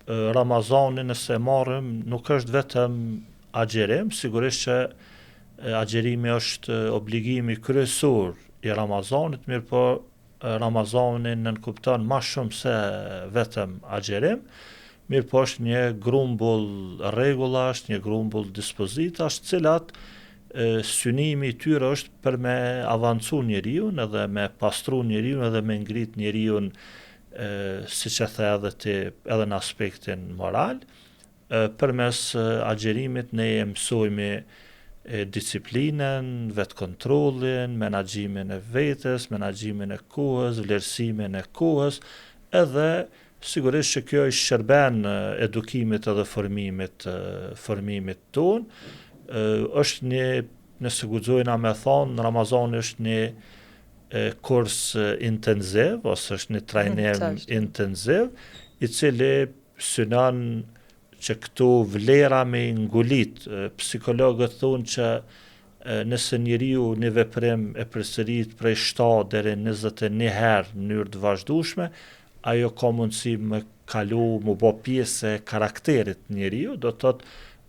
Ramazani nëse marrim nuk është vetëm agjerim, sigurisht që agjerimi është obligimi kryesor i Ramazanit, mirë po Ramazani nënkupton ma shumë se vetëm agjerim, mirë po është një grumbull rregullash, një grumbull dispozitash, cilat synimi i tyre është për me avancu njeriun edhe me pastru njeriun edhe me ngrit njeriun si që the edhe ti edhe në aspektin moral. Përmes agjerimit ne e mësojmë disiplinën, vetkontrollin, menaxhimin e vetes, menaxhimin e kohës, vlerësimin e kohës, edhe sigurisht që kjo i shërben edukimit edhe formimit ton. Është një, nëse guxojna me thonë, Ramazani është një kurs intenziv, ose është një trajnim intenziv, i cili synon që këto vlera me ngulit. Psikologët thonë që nëse njeriu një veprim e përsërit prej 7 deri 21 herë në mënyrë të vazhdueshme, ajo ka mundësi me kalu, mu bë pjesë e karakterit njeriu, do të thotë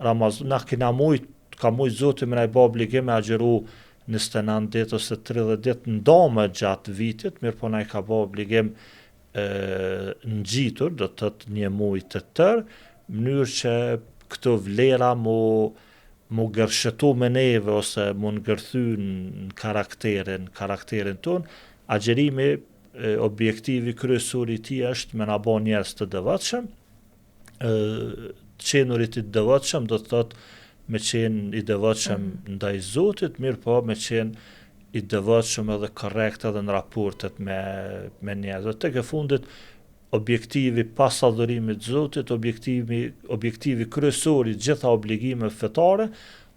Ramazan, ka mujt Zoti më na i bë obligim me agjeru 29 ditë ose 30 ditë ndome gjatë vitit, mirë po na i ka bë obligim ngjitur, do të thotë një muj të tërë, mënyrë që këto vlera mu gërshetu me neve ose mu ngërthy në karakterin ton. Agjerimi, objektivi kryesor i tij është me na bë njerëz të devotshëm. Qenurit i devotshëm do të thotë me qenë i devotshëm ndaj Zotit, mirë po me qenë i devotshëm edhe korrekt edhe në raportet me njerëzit. Tek e fundit, objektivi pas adhurimit Zotit, objektivi kryesor i gjitha obligimeve fetare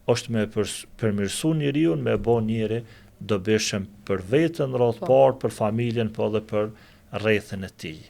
është me përmirësu njeriun, me bë njeri dobishëm për veten, rreth parë, për familjen, po edhe për rrethin e tij.